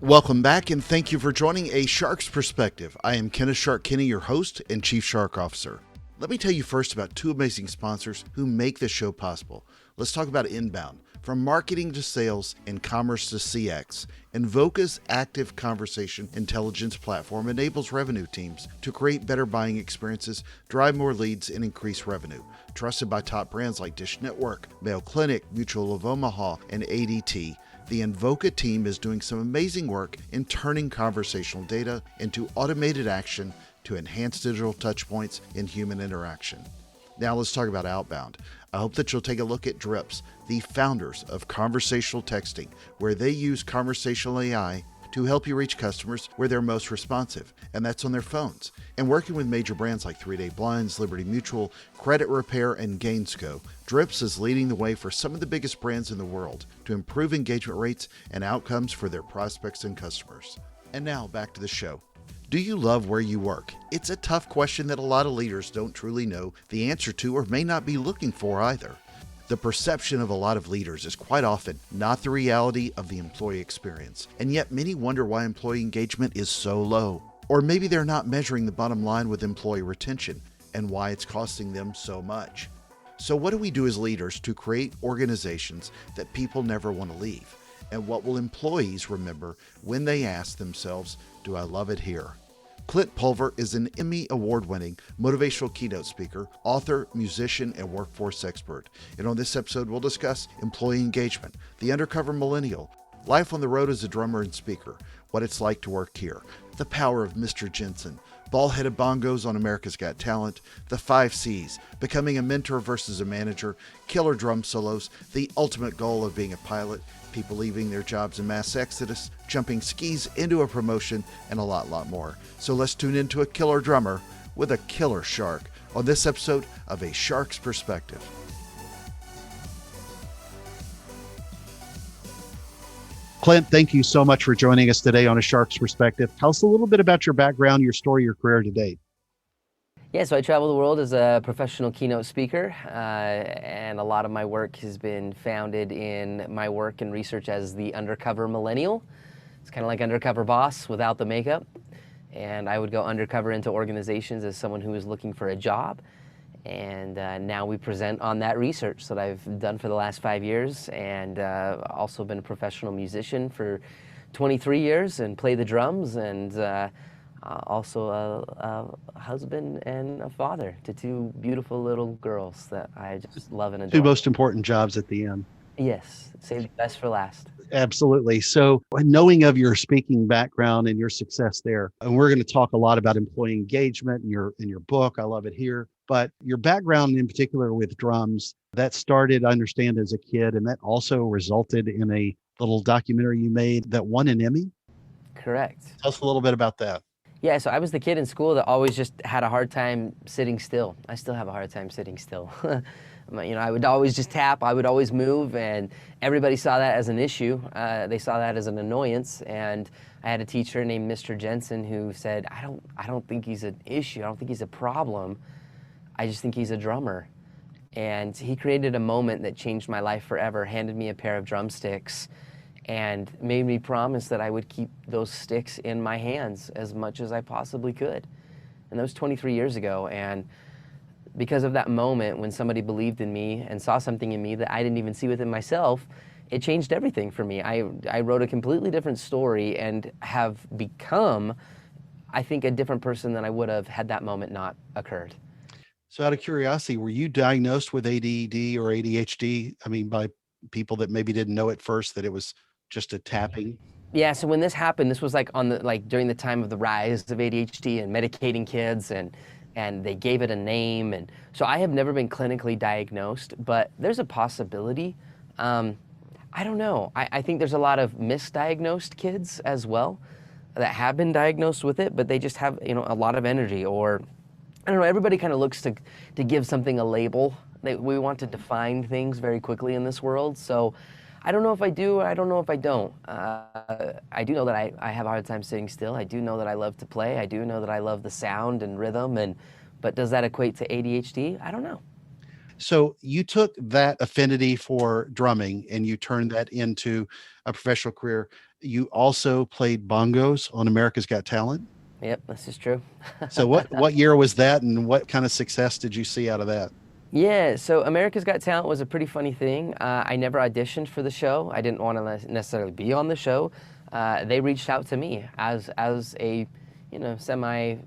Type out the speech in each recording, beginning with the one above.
Welcome back, and thank you for joining A Shark's Perspective. I am Kenneth Shark Kinney, your host and Chief Shark Officer. Let me tell you first about two amazing sponsors who make this show possible. Let's talk about Inbound. From marketing to sales and commerce to CX, Invoca's active conversation intelligence platform enables revenue teams to create better buying experiences, drive more leads, and increase revenue. Trusted by top brands like Dish Network, Mayo Clinic, Mutual of Omaha, and ADT, the Invoca team is doing some amazing work in turning conversational data into automated action to enhance digital touchpoints in human interaction. Now let's talk about Outbound. I hope that you'll take a look at Drips, the founders of conversational texting, where they use conversational AI to help you reach customers where they're most responsive, and that's on their phones. And working with major brands like 3-Day Blinds, Liberty Mutual, Credit Repair, and Gainsco, Drips is leading the way for some of the biggest brands in the world to improve engagement rates and outcomes for their prospects and customers. And now back to the show. Do you love where you work? It's a tough question that a lot of leaders don't truly know the answer to or may not be looking for either. The perception of a lot of leaders is quite often not the reality of the employee experience, and yet many wonder why employee engagement is so low. Or maybe they're not measuring the bottom line with employee retention and why it's costing them so much. So what do we do as leaders to create organizations that people never want to leave? And what will employees remember when they ask themselves, do I love it here? Clint Pulver is an Emmy Award-winning motivational keynote speaker, author, musician, and workforce expert. And on this episode, we'll discuss employee engagement, the undercover millennial, life on the road as a drummer and speaker, what it's like to work here, the power of Mr. Jensen, ball-headed bongos on America's Got Talent, the 5 C's, becoming a mentor versus a manager, killer drum solos, the ultimate goal of being a pilot, people leaving their jobs in mass exodus, jumping skis into a promotion, and a lot more. So let's tune into a killer drummer with a killer shark on this episode of A Shark's Perspective. Clint, thank you so much for joining us today on A Shark's Perspective. Tell us a little bit about your background, your story, your career to date. Yeah, so I travel the world as a professional keynote speaker, and a lot of my work has been founded in my work and research as the undercover millennial. It's kind of like undercover boss without the makeup. And I would go undercover into organizations as someone who was looking for a job. And now we present on that research that I've done for the last 5 years, and also been a professional musician for 23 years and play the drums, and also a husband and a father to 2 beautiful little girls that I just love and adore. 2 most important jobs at the end. Yes, save the best for last. Absolutely. So knowing of your speaking background and your success there, and we're going to talk a lot about employee engagement in your book. I love it here. But your background in particular with drums, that started, I understand, as a kid, and that also resulted in a little documentary you made that won an Emmy. Correct. Tell us a little bit about that. Yeah, so I was the kid in school that always just had a hard time sitting still. I still have a hard time sitting still. I would always just tap, I would always move, and everybody saw that as an issue. They saw that as an annoyance, and I had a teacher named Mr. Jensen who said, I don't think he's an issue, I don't think he's a problem, I just think he's a drummer. And he created a moment that changed my life forever, handed me a pair of drumsticks, and made me promise that I would keep those sticks in my hands as much as I possibly could. And that was 23 years ago, and because of that moment when somebody believed in me and saw something in me that I didn't even see within myself, it changed everything for me. I wrote a completely different story and have become, I think, a different person than I would have had that moment not occurred. So out of curiosity, were you diagnosed with ADD or ADHD? I mean, by people that maybe didn't know at first that it was just a tapping? Yeah, so when this happened, this was during the time of the rise of ADHD and medicating kids, and they gave it a name. And so I have never been clinically diagnosed, but there's a possibility. I don't know. I think there's a lot of misdiagnosed kids as well that have been diagnosed with it, but they just have, a lot of energy, or I don't know, everybody kind of looks to give something a label. We want to define things very quickly in this world. So I don't know if I do, I don't know if I don't. I do know that I have a hard time sitting still. I do know that I love to play. I do know that I love the sound and rhythm, but does that equate to ADHD? I don't know. So you took that affinity for drumming and you turned that into a professional career. You also played bongos on America's Got Talent. Yep, this is true. So what year was that, and what kind of success did you see out of that? Yeah, so America's Got Talent was a pretty funny thing. I never auditioned for the show. I didn't want to necessarily be on the show. They reached out to me as a, semi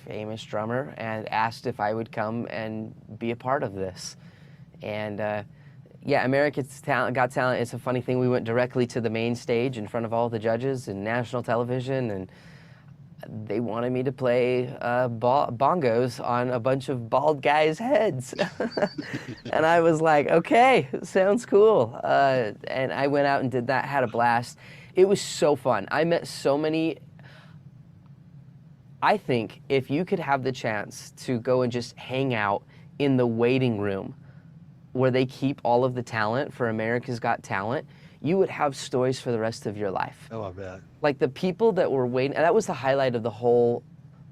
famous drummer and asked if I would come and be a part of this. And yeah, America's Got Talent is a funny thing. We went directly to the main stage in front of all the judges in national television, and they wanted me to play bongos on a bunch of bald guys' heads. And I was like, okay, sounds cool. And I went out and did that, had a blast. It was so fun. I met so many. I think if you could have the chance to go and just hang out in the waiting room where they keep all of the talent for America's Got Talent, you would have stories for the rest of your life. Oh, I bet. Like the people that were waiting, and that was the highlight of the whole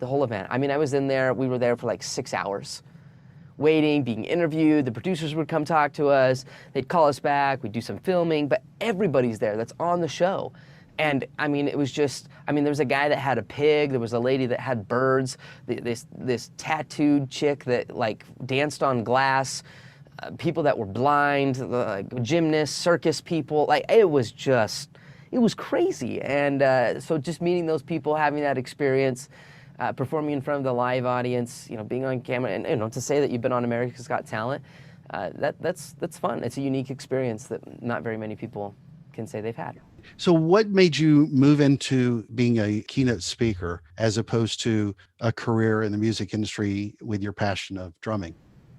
event. I mean, I was in there, we were there for like 6 hours, waiting, being interviewed. The producers would come talk to us. They'd call us back. We'd do some filming, but everybody's there that's on the show. And I mean, it was just, I mean, there was a guy that had a pig. There was a lady that had birds. This tattooed chick that like danced on glass. People that were blind, gymnasts, circus people. Like it was crazy. And so just meeting those people, having that experience, performing in front of the live audience, being on camera, and to say that you've been on America's Got Talent, that's fun. It's a unique experience that not very many people can say they've had. So what made you move into being a keynote speaker as opposed to a career in the music industry with your passion of drumming?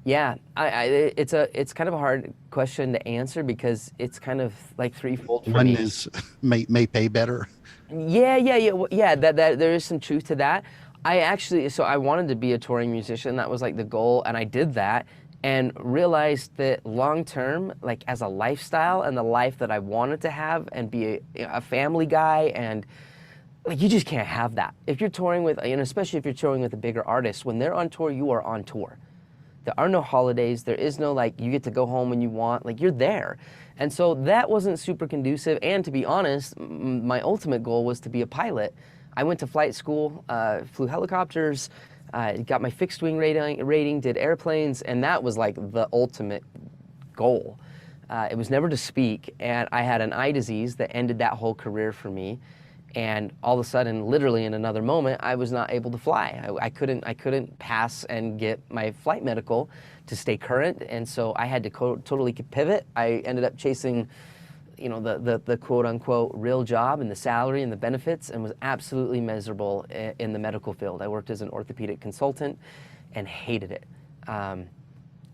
Yeah, it's kind of a hard question to answer because it's kind of like threefold for One me. is may pay better. Yeah. That there is some truth to that. I wanted to be a touring musician. That was like the goal, and I did that, and realized that long term, like as a lifestyle and the life that I wanted to have, and be a family guy, and like you just can't have that if you're touring with, especially if you're touring with a bigger artist. When they're on tour, you are on tour. There are no holidays. There is no like you get to go home when you want. Like you're there. And so that wasn't super conducive. And to be honest, my ultimate goal was to be a pilot. I went to flight school, flew helicopters, got my fixed wing rating, did airplanes, and that was like the ultimate goal. It was never to speak, and I had an eye disease that ended that whole career for me. And all of a sudden, literally in another moment, I was not able to fly. I couldn't pass and get my flight medical to stay current, and so I had to totally pivot. I ended up chasing, the quote unquote real job and the salary and the benefits, and was absolutely miserable in the medical field. I worked as an orthopedic consultant, and hated it. And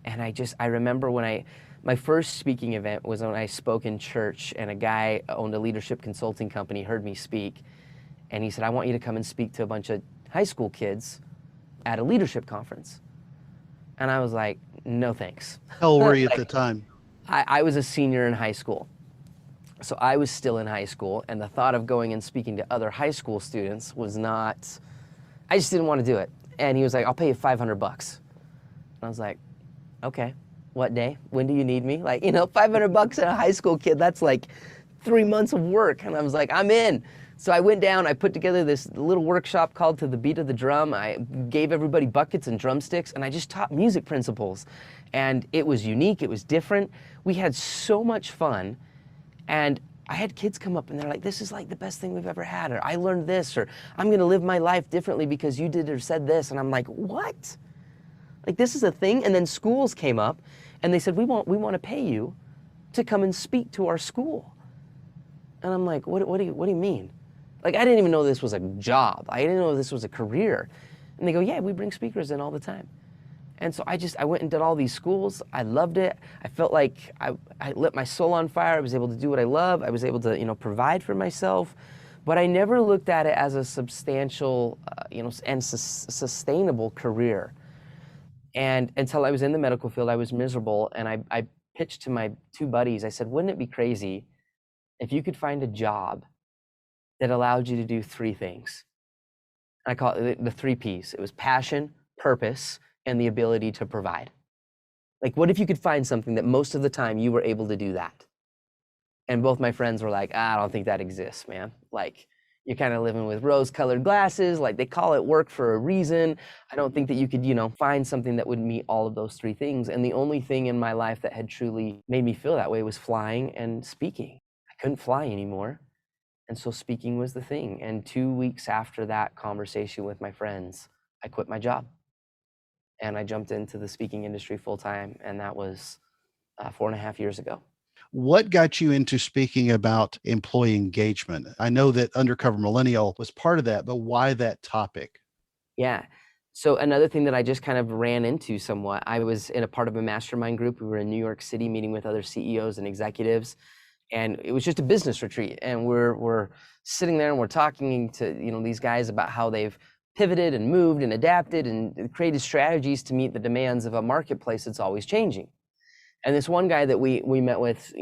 I remember when my first speaking event was when I spoke in church, and a guy owned a leadership consulting company, heard me speak, and he said, I want you to come and speak to a bunch of high school kids at a leadership conference. And I was like, no thanks. How old were you at the time? I was a senior in high school. So I was still in high school, and the thought of going and speaking to other high school students was not, I just didn't want to do it. And he was like, I'll pay you $500. And I was like, okay. What day? When do you need me? Like, $500 and a high school kid, that's like 3 months of work. And I was like, I'm in. So I went down, I put together this little workshop called To the Beat of the Drum. I gave everybody buckets and drumsticks, and I just taught music principles. And it was unique, it was different. We had so much fun. And I had kids come up and they're like, this is like the best thing we've ever had, or I learned this, or I'm gonna live my life differently because you did or said this. And I'm like, what? Like, this is a thing? And then schools came up and they said, we want to pay you to come and speak to our school. And I'm like, what do you mean? Like, I didn't even know this was a job. I didn't know this was a career. And they go, yeah, we bring speakers in all the time. And so I went and did all these schools. I loved it. I felt like I lit my soul on fire. I was able to do what I love. I was able to, provide for myself. But I never looked at it as a substantial, and sustainable career. And until I was in the medical field, I was miserable. And I pitched to my two buddies. I said, wouldn't it be crazy if you could find a job that allowed you to do three things? I call it the 3 Ps. It was passion, purpose, and the ability to provide. Like, what if you could find something that most of the time you were able to do that? And both my friends were like, I don't think that exists, man. Like, you're kind of living with rose-colored glasses. Like, they call it work for a reason. I don't think that you could, find something that would meet all of those three things. And the only thing in my life that had truly made me feel that way was flying and speaking. I couldn't fly anymore. And so speaking was the thing. And 2 weeks after that conversation with my friends, I quit my job. And I jumped into the speaking industry full time. And that was 4.5 years ago. What got you into speaking about employee engagement? I know that Undercover Millennial was part of that, but why that topic? Yeah. So another thing that I just kind of ran into somewhat, I was in a part of a mastermind group. We were in New York City meeting with other CEOs and executives, and it was just a business retreat. And we're sitting there and we're talking to these guys about how they've pivoted and moved and adapted and created strategies to meet the demands of a marketplace that's always changing. And this one guy that we met with,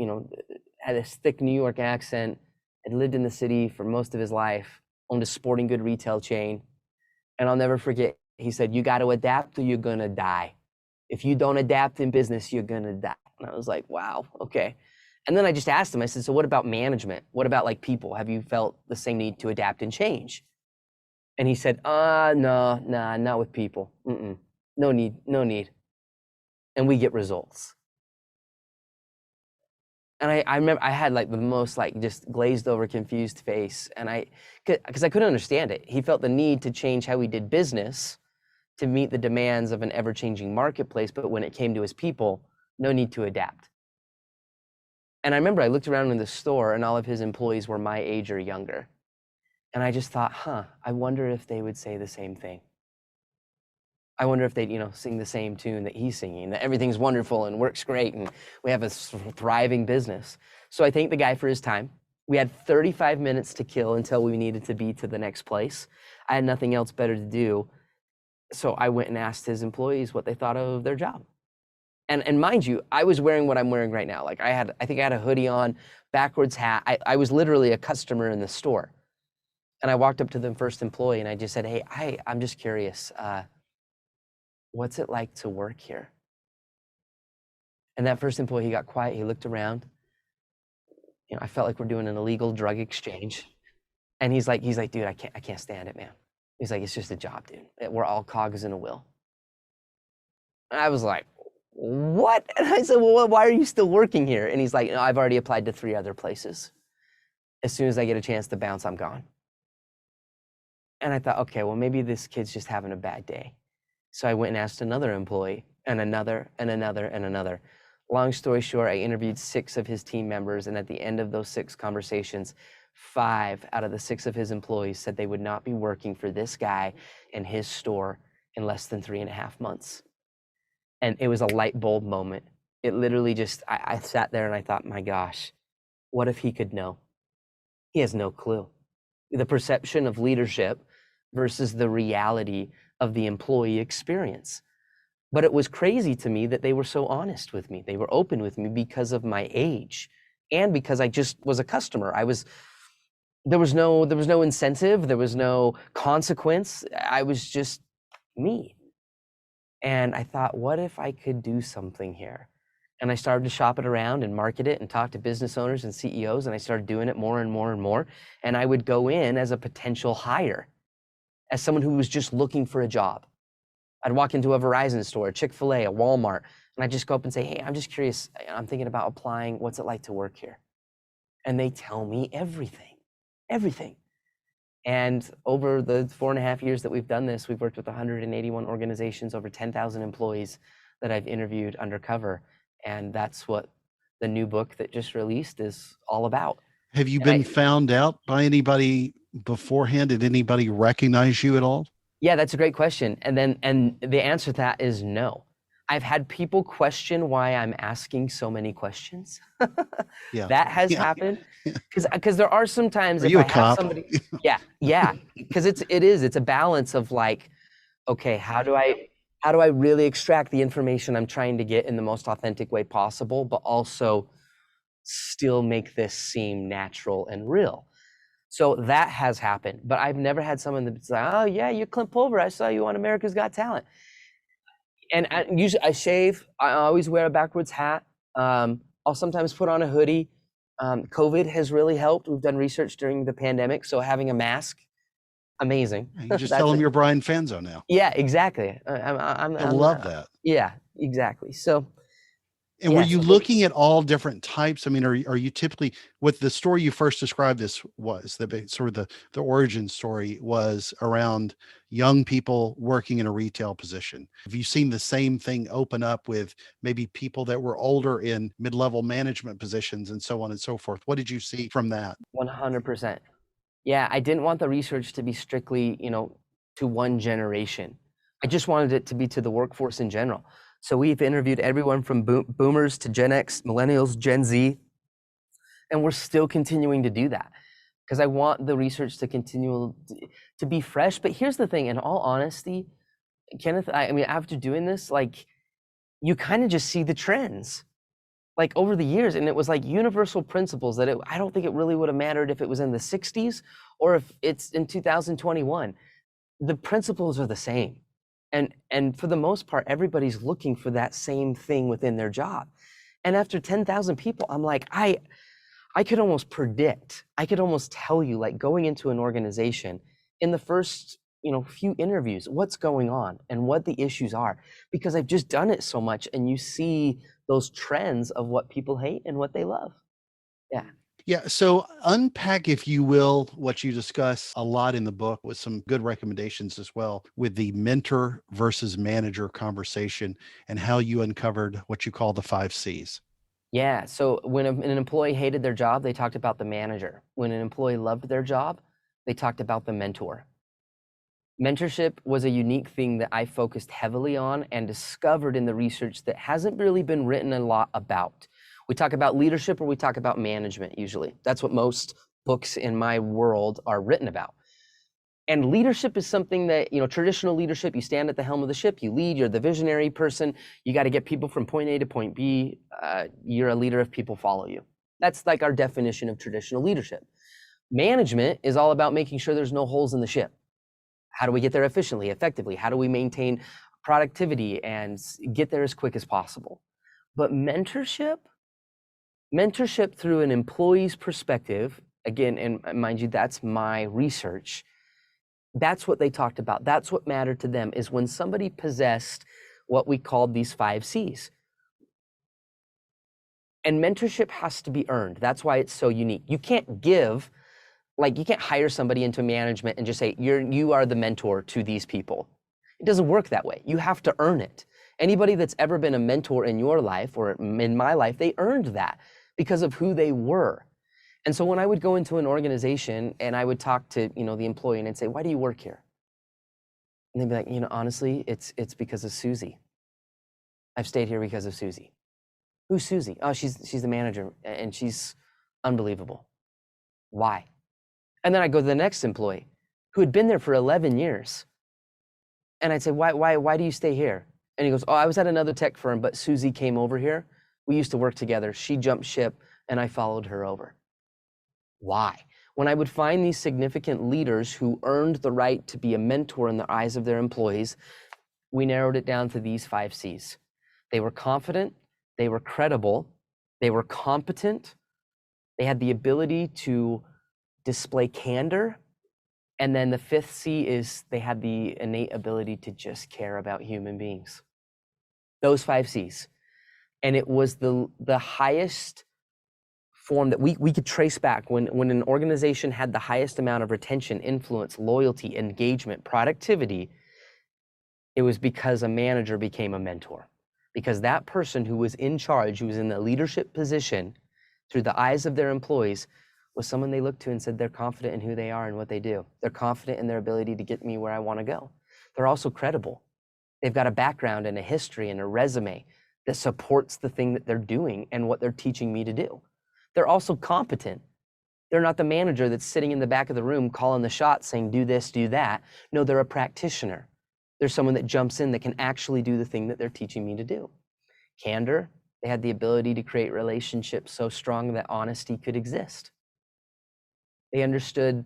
had a thick New York accent, had lived in the city for most of his life, owned a sporting good retail chain. And I'll never forget, he said, you got to adapt or you're going to die. If you don't adapt in business, you're going to die. And I was like, wow, okay. And then I just asked him, I said, so what about management? What about like people? Have you felt the same need to adapt and change? And he said, no, not with people. No need. And we get results. And I remember I had like the most like just glazed over confused face, and because I couldn't understand it. He felt the need to change how he did business to meet the demands of an ever-changing marketplace, but when it came to his people, no need to adapt. And I remember I looked around in the store and all of his employees were my age or younger. And I just thought, I wonder if they would say the same thing. I wonder if they'd, sing the same tune that he's singing, that everything's wonderful and works great and we have a thriving business. So I thanked the guy for his time. We had 35 minutes to kill until we needed to be to the next place. I had nothing else better to do. So I went and asked his employees what they thought of their job. And mind you, I was wearing what I'm wearing right now. Like I think I had a hoodie on, backwards hat. I was literally a customer in the store. And I walked up to the first employee and I just said, hey, I'm just curious. What's it like to work here? And that first employee, he got quiet. He looked around. I felt like we're doing an illegal drug exchange. And he's like, dude, I can't stand it, man. He's like, it's just a job, dude. We're all cogs in a wheel. And I was like, what? And I said, well, why are you still working here? And he's like, no, I've already applied to 3 other places. As soon as I get a chance to bounce, I'm gone. And I thought, okay, well, maybe this kid's just having a bad day. So I went and asked another employee and another and another and another. Long story short, I interviewed 6 of his team members. And at the end of those 6 conversations, 5 out of the 6 of his employees said they would not be working for this guy in his store in less than 3.5 months. And it was a light bulb moment. It literally just, I sat there and I thought, my gosh, what if he could know? He has no clue. The perception of leadership versus the reality of the employee experience. But it was crazy to me that they were so honest with me. They were open with me because of my age and because I just was a customer. There was no incentive, there was no consequence. I was just me. And I thought, what if I could do something here? And I started to shop it around and market it and talk to business owners and CEOs, and I started doing it more and more and more. And I would go in as a potential hire, as someone who was just looking for a job. I'd walk into a Verizon store, a Chick-fil-A, a Walmart, and I'd just go up and say, hey, I'm just curious. I'm thinking about applying. What's it like to work here? And they tell me everything. And over the 4.5 years that we've done this, we've worked with 181 organizations, over 10,000 employees that I've interviewed undercover. And that's what the new book that just released is all about. Have you been found out by anybody beforehand? Did anybody recognize you at all? Yeah, that's a great question. And the answer to that is no. I've had people question why I'm asking so many questions. Yeah. That has happened. Because there are some times if I have cop? Somebody. Yeah. Because it's a balance of like, okay, how do I really extract the information I'm trying to get in the most authentic way possible, but also still make this seem natural and real. So that has happened, but I've never had someone that's like, oh yeah, you're Clint Pulver. I saw you on America's Got Talent. And usually I shave. I always wear a backwards hat. I'll sometimes put on a hoodie. COVID has really helped. We've done research during the pandemic, so having a mask, amazing. You just tell them you're Brian Fanzo now. Yeah, exactly. I love that. Yeah, exactly. So, And were you looking at all different types? I mean, are you typically, with the story you first described, this was sort of the origin story was around young people working in a retail position. Have you seen the same thing open up with maybe people that were older in mid-level management positions and so on and so forth? What did you see from that? 100%. Yeah, I didn't want the research to be strictly, to one generation. I just wanted it to be to the workforce in general. So we've interviewed everyone from boomers to Gen X, millennials, Gen Z, and we're still continuing to do that because I want the research to continue to be fresh. But here's the thing, in all honesty, Kenneth, I mean, after doing this, like, you kind of just see the trends, like, over the years, and it was like universal principles that I don't think it really would have mattered if it was in the 60s or if it's in 2021. The principles are the same. And for the most part, everybody's looking for that same thing within their job. And after 10,000 people, I'm like, I could almost predict, I could almost tell you, like, going into an organization in the first, few interviews, what's going on and what the issues are, because I've just done it so much, and you see those trends of what people hate and what they love. Yeah. Yeah. So unpack, if you will, what you discuss a lot in the book with some good recommendations as well, with the mentor versus manager conversation and how you uncovered what you call the 5 C's. Yeah. So when an employee hated their job, they talked about the manager. When an employee loved their job, they talked about the mentor. Mentorship was a unique thing that I focused heavily on and discovered in the research that hasn't really been written a lot about. We talk about leadership or we talk about management usually. That's what most books in my world are written about. And leadership is something that, traditional leadership, you stand at the helm of the ship, you lead, you're the visionary person, you got to get people from point A to point B. You're a leader if people follow you. That's like our definition of traditional leadership. Management is all about making sure there's no holes in the ship. How do we get there efficiently, effectively? How do we maintain productivity and get there as quick as possible? But mentorship through an employee's perspective, again, and mind you, that's my research, that's what they talked about. That's what mattered to them, is when somebody possessed what we called these 5 C's. And mentorship has to be earned. That's why it's so unique. You can't give, like, you can't hire somebody into management and just say, you are the mentor to these people. It doesn't work that way. You have to earn it. Anybody that's ever been a mentor in your life or in my life, they earned that because of who they were. And so when I would go into an organization and I would talk to, the employee, and I'd say, why do you work here? And they'd be like, honestly, it's because of Susie. I've stayed here because of Susie. Who's Susie? Oh, she's the manager, and she's unbelievable. Why? And then I go to the next employee who had been there for 11 years. And I'd say, why do you stay here? And he goes, oh, I was at another tech firm, but Susie came over here. We used to work together. She jumped ship and I followed her over. Why? When I would find these significant leaders who earned the right to be a mentor in the eyes of their employees, we narrowed it down to these 5 C's. They were confident, they were credible, they were competent, they had the ability to display candor, and then the 5th C is they had the innate ability to just care about human beings. Those 5 C's. And it was the highest form that we could trace back when an organization had the highest amount of retention, influence, loyalty, engagement, productivity. It was because a manager became a mentor, because that person who was in charge, who was in the leadership position through the eyes of their employees, was someone they looked to and said they're confident in who they are and what they do. They're confident in their ability to get me where I want to go. They're also credible. They've got a background and a history and a resume that supports the thing that they're doing and what they're teaching me to do. They're also competent. They're not the manager that's sitting in the back of the room calling the shots saying, do this, do that. No, they're a practitioner. They're someone that jumps in that can actually do the thing that they're teaching me to do. Candor, they had the ability to create relationships so strong that honesty could exist. They understood,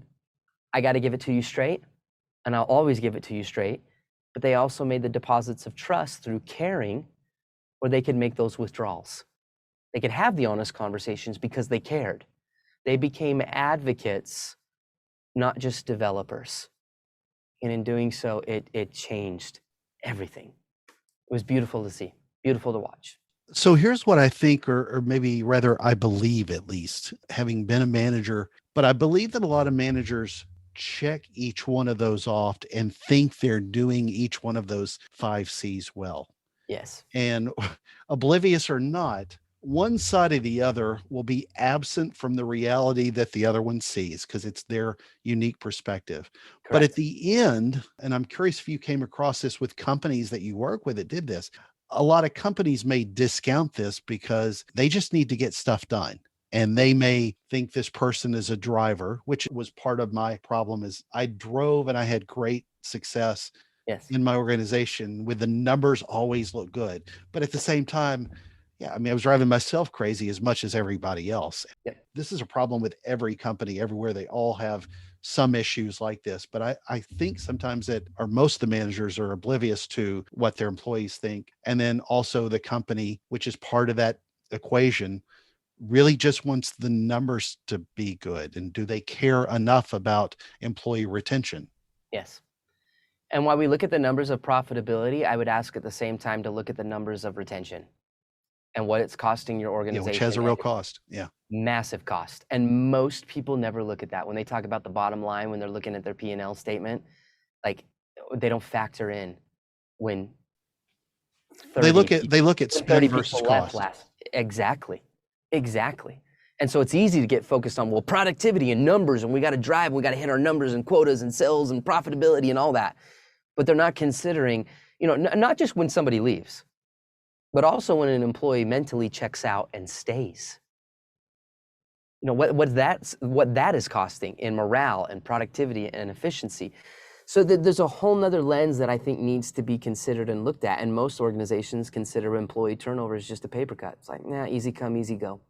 I got to give it to you straight, and I'll always give it to you straight. But they also made the deposits of trust through caring, where they could make those withdrawals. They could have the honest conversations because they cared. They became advocates, not just developers. And in doing so, it changed everything. It was beautiful to see, beautiful to watch. So here's what I think, or maybe rather, I believe, at least having been a manager, but I believe that a lot of managers check each one of those off and think they're doing each one of those 5 C's well. Yes, And oblivious or not, one side or the other will be absent from the reality that the other one sees because it's their unique perspective. But at correct. the end, and I'm curious if you came across this with companies that you work with that did this, a lot of companies may discount this because they just need to get stuff done. And they may think this person is a driver, which was part of my problem is I drove and I had great success Yes. in my organization with the numbers always look good. But at the same time, yeah, I mean, I was driving myself crazy as much as everybody else. Yep. This is a problem with every company everywhere. They all have some issues like this. But I think sometimes that, or most of the managers are oblivious to what their employees think. And then also the company, which is part of that equation, really just wants the numbers to be good. And do they care enough about employee retention? Yes. And while we look at the numbers of profitability, I would ask at the same time to look at the numbers of retention and what it's costing your Yeah, which has a organization. real cost. Yeah. Massive cost. And most people never look at that. When they talk about the bottom line, when they're looking at their P&L statement, like they don't factor in when They 30 look at people, they look at when spend 30 versus people left cost. last. Exactly. Exactly. And so it's easy to get focused on, well, productivity and numbers, and we got to drive, we got to hit our numbers and quotas and sales and profitability and all that. But they're not considering, not just when somebody leaves, but also when an employee mentally checks out and stays. What that is costing in morale and productivity and efficiency. So there's a whole nother lens that I think needs to be considered and looked at. And most organizations consider employee turnover as just a paper cut. It's like, nah, easy come, easy go,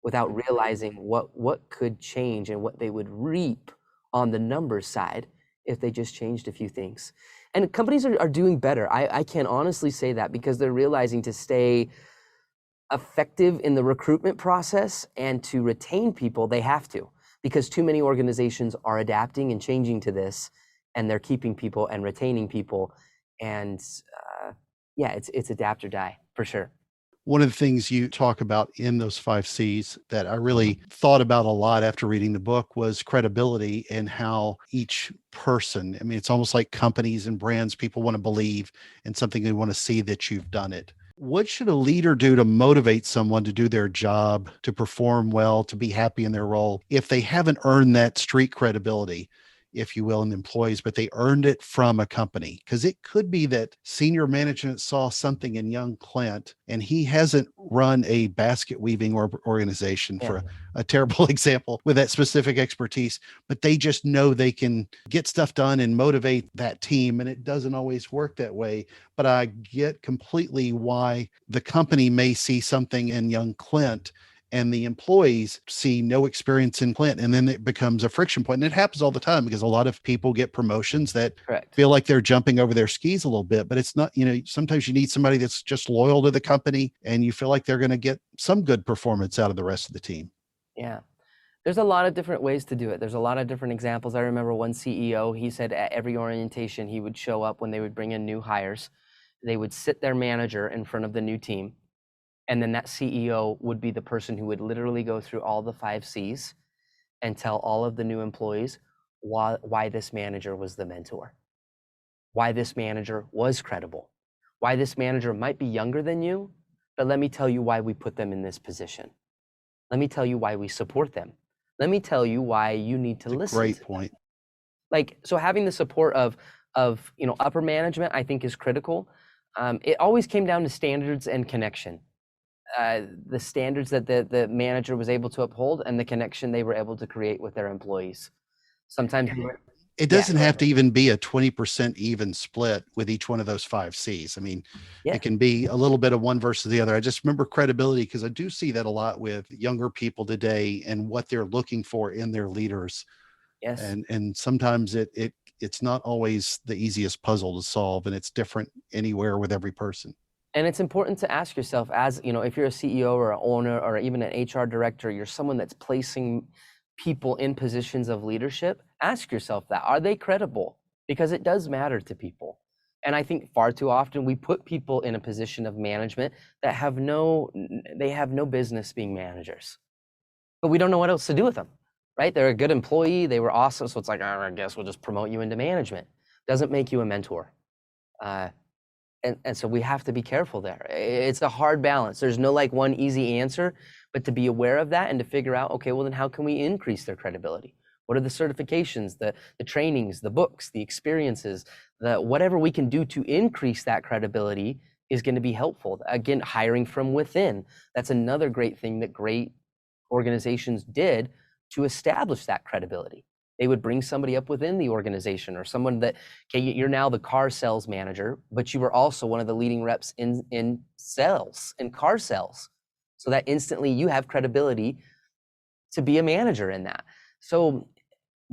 without realizing what could change and what they would reap on the numbers side if they just changed a few things. And companies are doing better. I can honestly say that because they're realizing to stay effective in the recruitment process and to retain people, they have to, because too many organizations are adapting and changing to this, and they're keeping people and retaining people. And yeah, it's adapt or die for sure. One of the things you talk about in those 5 C's that I really thought about a lot after reading the book was credibility and how each person, I mean, it's almost like companies and brands, people want to believe in something, they want to see that you've done it. What should a leader do to motivate someone to do their job, to perform well, to be happy in their role if they haven't earned that street credibility, if you will, in employees, but they earned it from a company? Because it could be that senior management saw something in young Clint and he hasn't run a basket weaving organization, Yeah. for a terrible example, with that specific expertise, but they just know they can get stuff done and motivate that team. And it doesn't always work that way. But I get completely why the company may see something in young Clint and the employees see no experience in Clint, and then it becomes a friction point. And it happens all the time because a lot of people get promotions that Correct. feel like they're jumping over their skis a little bit, but it's not. Sometimes you need somebody that's just loyal to the company and you feel like they're going to get some good performance out of the rest of the team. Yeah. There's a lot of different ways to do it. There's a lot of different examples. I remember one CEO, he said at every orientation, he would show up when they would bring in new hires. They would sit their manager in front of the new team. And then that CEO would be the person who would literally go through all the 5 C's and tell all of the new employees why this manager was the mentor, why this manager was credible, why this manager might be younger than you, but let me tell you why we put them in this position. Let me tell you why we support them. Let me tell you why you need to It's a listen great to them. point. Like, so having the support of upper management, I think, is critical. It always came down to standards and connection. The standards that the manager was able to uphold and the connection they were able to create with their employees. Sometimes, It yeah, doesn't have to even be a 20% even split with each one of those 5 C's. I mean, yeah, it can be a little bit of one versus the other. I just remember credibility because I do see that a lot with younger people today and what they're looking for in their leaders. yes, And sometimes it's not always the easiest puzzle to solve, and it's different anywhere with every person. And it's important to ask yourself, as you know, if you're a CEO or an owner or even an HR director, you're someone that's placing people in positions of leadership, ask yourself that, are they credible? Because it does matter to people. And I think far too often we put people in a position of management that have no business being managers, but we don't know what else to do with them, right? They're a good employee, they were awesome, so it's like, "Oh, I guess we'll just promote you into management." Doesn't make you a mentor. And so we have to be careful there. It's a hard balance. There's no like one easy answer, but to be aware of that and to figure out, okay, well then how can we increase their credibility? What are the certifications, the trainings, the books, the experiences, whatever we can do to increase that credibility is going to be helpful. Again, hiring from within. That's another great thing that great organizations did to establish that credibility. They would bring somebody up within the organization, or someone that, okay, you're now the car sales manager, but you were also one of the leading reps in sales, in car sales. So that instantly you have credibility to be a manager in that. So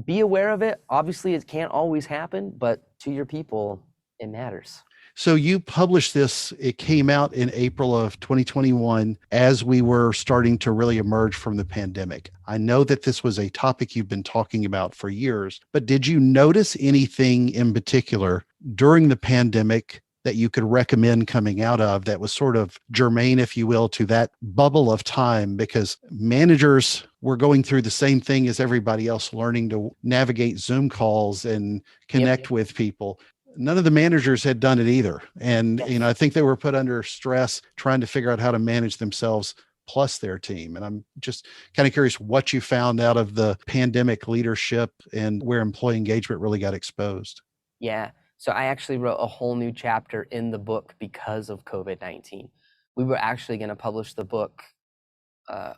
be aware of it. Obviously, it can't always happen, but to your people, it matters. So you published this, it came out in April of 2021 as we were starting to really emerge from the pandemic. I know that this was a topic you've been talking about for years, but did you notice anything in particular during the pandemic that you could recommend coming out of that was sort of germane, if you will, to that bubble of time? Because managers were going through the same thing as everybody else, learning to navigate Zoom calls and connect with people. None of the managers had done it either. And, I think they were put under stress trying to figure out how to manage themselves plus their team. And I'm just kind of curious what you found out of the pandemic leadership and where employee engagement really got exposed. Yeah. So I actually wrote a whole new chapter in the book because of COVID-19. We were actually going to publish the book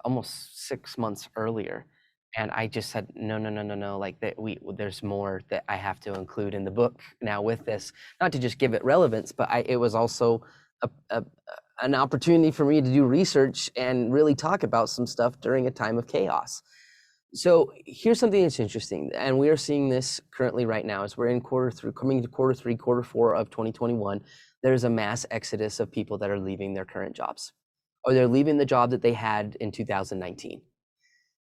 almost 6 months earlier. And I just said, no, like that there's more that I have to include in the book now with this, not to just give it relevance, but it was also an opportunity for me to do research and really talk about some stuff during a time of chaos. So here's something that's interesting, and we are seeing this currently right now as we're in coming to quarter 3, quarter 4 of 2021. There's a mass exodus of people that are leaving their current jobs, or they're leaving the job that they had in 2019.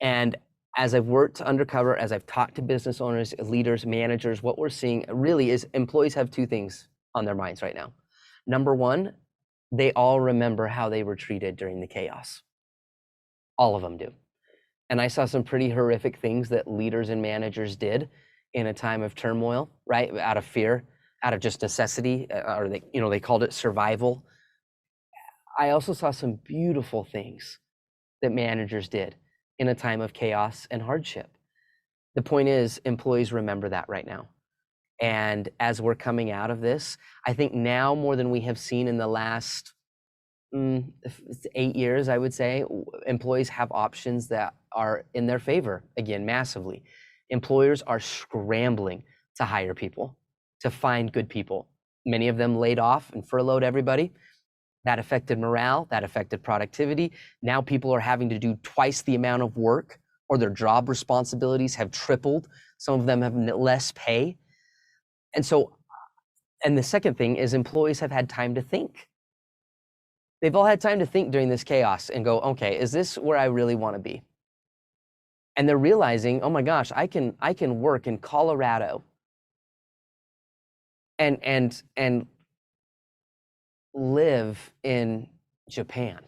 And as I've worked undercover, as I've talked to business owners, leaders, managers, what we're seeing really is employees have 2 things on their minds right now. Number one, they all remember how they were treated during the chaos. All of them do. And I saw some pretty horrific things that leaders and managers did in a time of turmoil, right? Out of fear, out of just necessity, or they called it survival. I also saw some beautiful things that managers did in a time of chaos and hardship. The point is, employees remember that right now. And as we're coming out of this, I think now more than we have seen in the last 8 years, I would say, employees have options that are in their favor, again, massively. Employers are scrambling to hire people, to find good people. Many of them laid off and furloughed everybody. That affected morale, that affected productivity. Now people are having to do twice the amount of work, or their job responsibilities have tripled. Some of them have less pay. And the second thing is employees have had time to think. They've all had time to think during this chaos and go, okay, is this where I really want to be? And they're realizing, oh my gosh, I can work in Colorado and live in Japan.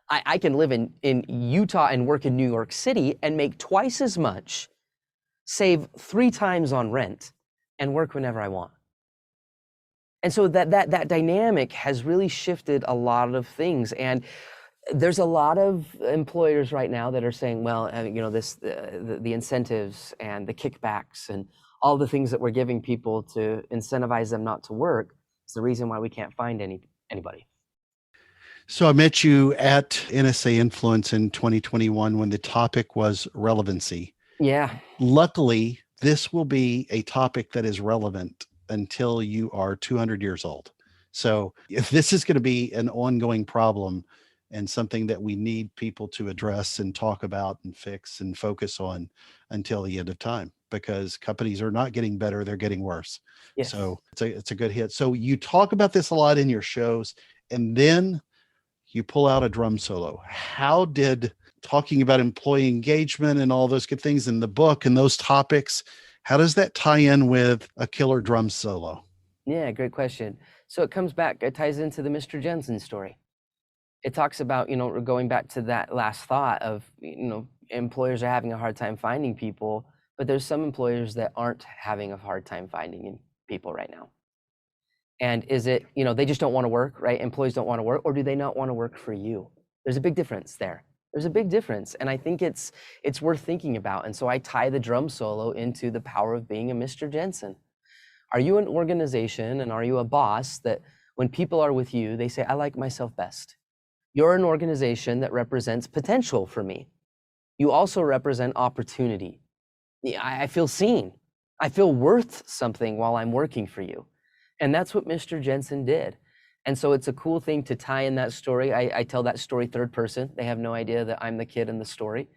I can live in Utah and work in New York City and make twice as much, save 3 times on rent, and work whenever I want. And so that dynamic has really shifted a lot of things. And there's a lot of employers right now that are saying, well, the incentives and the kickbacks and all the things that we're giving people to incentivize them not to work is the reason why we can't find anybody. So I met you at NSA Influence in 2021 when the topic was relevancy. Yeah. Luckily, this will be a topic that is relevant until you are 200 years old. So if this is going to be an ongoing problem, and something that we need people to address and talk about and fix and focus on until the end of time, because companies are not getting better, they're getting worse. Yes. So it's a good hit. So you talk about this a lot in your shows, and then you pull out a drum solo. How did talking about employee engagement and all those good things in the book and those topics, how does that tie in with a killer drum solo? Yeah, great question. So it ties into the Mr. Jensen story. It talks about, going back to that last thought of, employers are having a hard time finding people, but there's some employers that aren't having a hard time finding people right now. And is it, they just don't want to work, right? Employees don't want to work, or do they not want to work for you? There's a big difference there. There's a big difference. And I think it's worth thinking about. And so I tie the drum solo into the power of being a Mr. Jensen. Are you an organization and are you a boss that when people are with you, they say, I like myself best? You're an organization that represents potential for me. You also represent opportunity. I feel seen. I feel worth something while I'm working for you. And that's what Mr. Jensen did. And so it's a cool thing to tie in that story. I tell that story third person. They have no idea that I'm the kid in the story.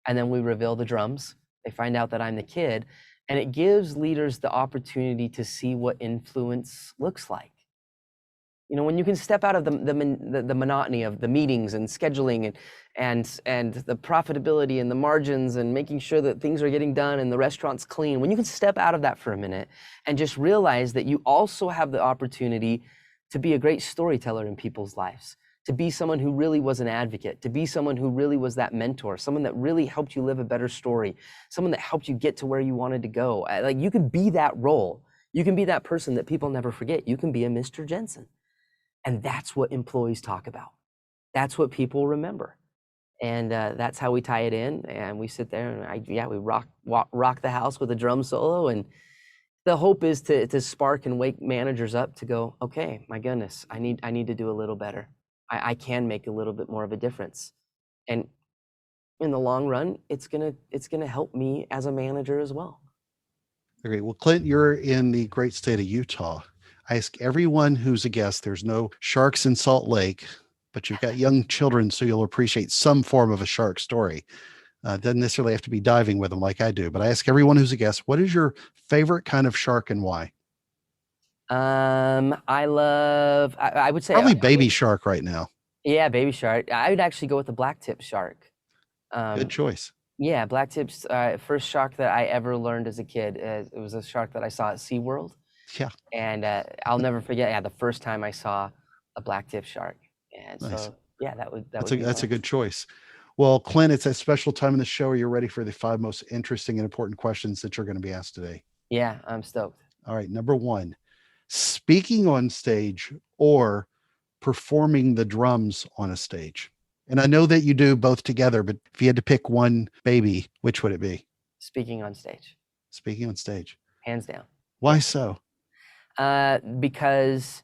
And then we reveal the drums. They find out that I'm the kid. And it gives leaders the opportunity to see what influence looks like. When you can step out of the monotony of the meetings and scheduling and the profitability and the margins and making sure that things are getting done and the restaurant's clean, when you can step out of that for a minute and just realize that you also have the opportunity to be a great storyteller in people's lives, to be someone who really was an advocate, to be someone who really was that mentor, someone that really helped you live a better story, someone that helped you get to where you wanted to go. Like, you can be that role. You can be that person that people never forget. You can be a Mr. Jensen. And that's what employees talk about. That's what people remember. And that's how we tie it in. And we sit there and we rock the house with a drum solo. And the hope is to spark and wake managers up to go, okay, my goodness, I need to do a little better. I can make a little bit more of a difference. And in the long run, it's gonna help me as a manager as well. Okay. Well, Clint, you're in the great state of Utah. I ask everyone who's a guest, there's no sharks in Salt Lake, but you've got young children, so you'll appreciate some form of a shark story. Doesn't necessarily have to be diving with them like I do, but I ask everyone who's a guest, what is your favorite kind of shark and why? I would say Probably baby shark right now. Yeah, baby shark. I would actually go with the black tip shark. Good choice. Yeah, black tips. First shark that I ever learned as a kid. It was a shark that I saw at SeaWorld. Yeah. And I'll never forget. Yeah, the first time I saw a black tip shark. And Nice. so yeah, that's a good choice. Well, Clint, it's a special time in the show. Are you ready for the 5 most interesting and important questions that you're going to be asked today? Yeah, I'm stoked. All right. Number 1, speaking on stage or performing the drums on a stage. And I know that you do both together, but if you had to pick one baby, which would it be? Speaking on stage. Speaking on stage. Hands down. Why so? Because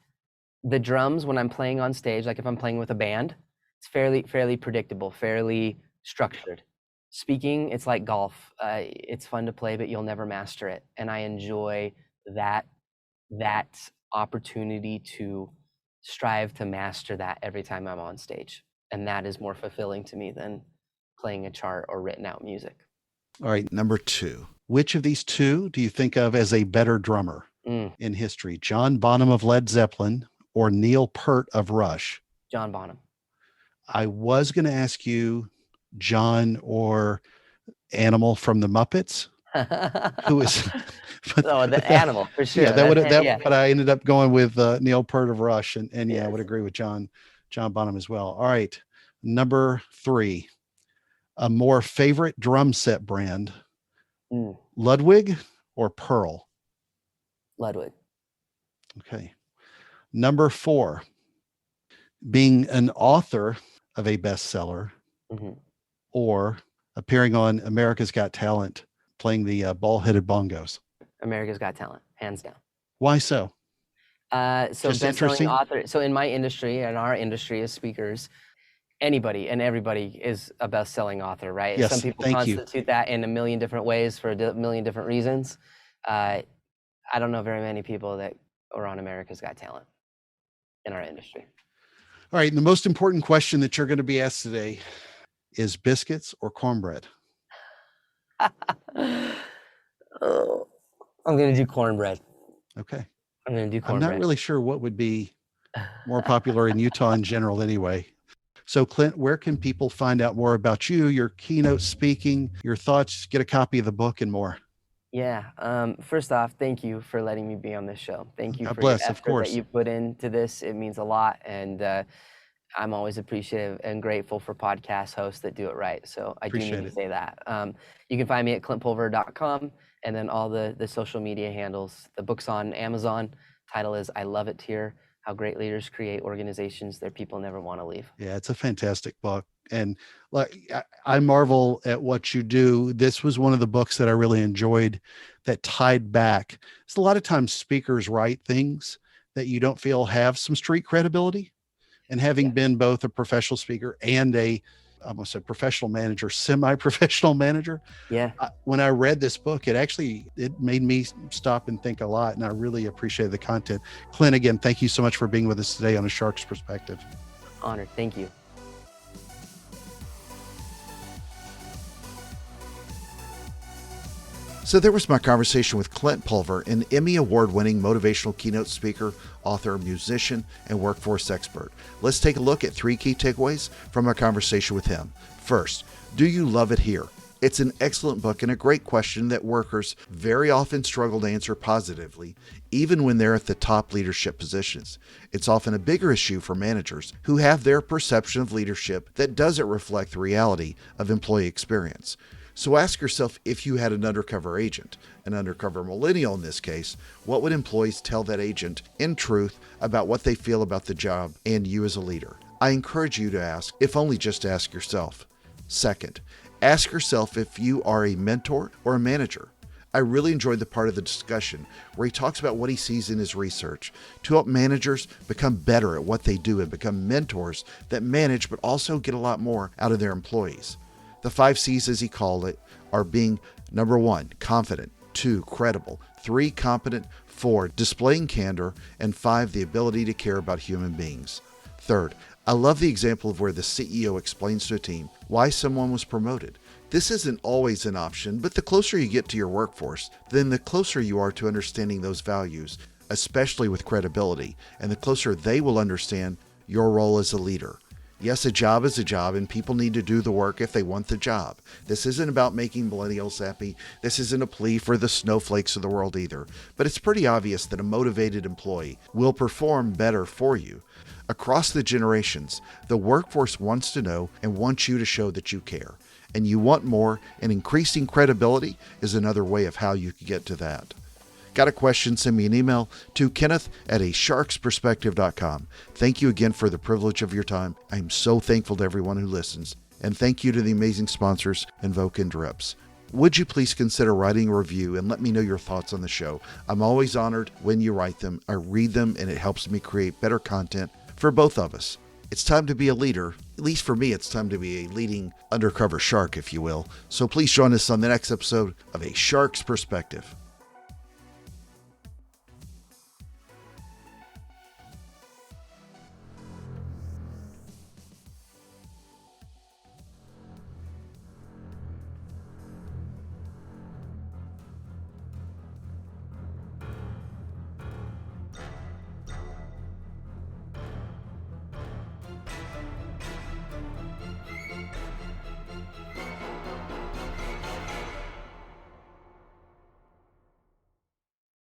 the drums, when I'm playing on stage, like if I'm playing with a band, it's fairly predictable, fairly structured. Speaking, it's like golf. It's fun to play, but you'll never master it. And I enjoy that opportunity to strive to master that every time I'm on stage. And that is more fulfilling to me than playing a chart or written out music. All right, number 2. Which of these two do you think of as a better drummer in history? John Bonham of Led Zeppelin or Neil Peart of Rush? John Bonham. I was going to ask you John or Animal from the Muppets. Who is the Animal for sure. Yeah, but I ended up going with Neil Peart of Rush, and yes. I would agree with John Bonham as well. All right, number 3, a more favorite drum set brand, Ludwig or Pearl? Ludwig. Okay. Number 4, being an author of a bestseller or appearing on America's Got Talent, playing the ball-headed bongos. America's Got Talent, hands down. Why so? So best-selling author. So in my industry and our industry as speakers, anybody and everybody is a best-selling author, right? Yes, some people constitute that in a million different ways for a million different reasons. I don't know very many people that are on America's Got Talent in our industry. All right. And the most important question that you're going to be asked today is biscuits or cornbread? Oh, I'm gonna do cornbread. Okay. I'm gonna do I'm not cornbread. really sure what would be more popular in Utah in general anyway. So, Clint, where can people find out more about you, your keynote speaking, your thoughts, get a copy of the book, and more? Yeah. First off, thank you for letting me be on this show. Thank you God for your bless, of effort that course. you put into this. It means a lot, and I'm always appreciative and grateful for podcast hosts that do it right. So I do need Appreciate to it. say that. You can find me at clintpulver.com, and then all the social media handles. The book's on Amazon. Title is I Love It Here: How Great Leaders Create Organizations Their People Never Want to Leave. Yeah, it's a fantastic book. And like I marvel at what you do. This was one of the books that I really enjoyed that tied back. It's a lot of times speakers write things that you don't feel have some street credibility. And having Yeah. been both a professional speaker and a almost a professional manager, semi-professional manager, Yeah. when I read this book, it made me stop and think a lot, and I really appreciated the content. Clint, again, thank you so much for being with us today on A Shark's Perspective. Honored. Thank you. So there was my conversation with Clint Pulver, an Emmy Award-winning motivational keynote speaker, author, musician, and workforce expert. Let's take a look at 3 key takeaways from our conversation with him. First, do you love it here? It's an excellent book and a great question that workers very often struggle to answer positively, even when they're at the top leadership positions. It's often a bigger issue for managers who have their perception of leadership that doesn't reflect the reality of employee experience. So ask yourself, if you had an undercover agent, an undercover millennial in this case, what would employees tell that agent in truth about what they feel about the job and you as a leader? I encourage you to ask, if only just to ask yourself. Second, ask yourself if you are a mentor or a manager. I really enjoyed the part of the discussion where he talks about what he sees in his research to help managers become better at what they do and become mentors that manage but also get a lot more out of their employees. The 5 C's, as he called it, are being number 1, confident, 2, credible, 3, competent, 4, displaying candor, and 5, the ability to care about human beings. Third, I love the example of where the CEO explains to a team why someone was promoted. This isn't always an option, but the closer you get to your workforce, then the closer you are to understanding those values, especially with credibility, and the closer they will understand your role as a leader. Yes, a job is a job, and people need to do the work if they want the job. This isn't about making millennials happy. This isn't a plea for the snowflakes of the world either. But it's pretty obvious that a motivated employee will perform better for you. Across the generations, the workforce wants to know and wants you to show that you care. And you want more, and increasing credibility is another way of how you can get to that. Got a question? Send me an email to kenneth@asharksperspective.com. Thank you again for the privilege of your time. I'm so thankful to everyone who listens. And thank you to the amazing sponsors, Invoke and Drips. Would you please consider writing a review and let me know your thoughts on the show? I'm always honored when you write them. I read them and it helps me create better content for both of us. It's time to be a leader. At least for me, it's time to be a leading undercover shark, if you will. So please join us on the next episode of A Shark's Perspective.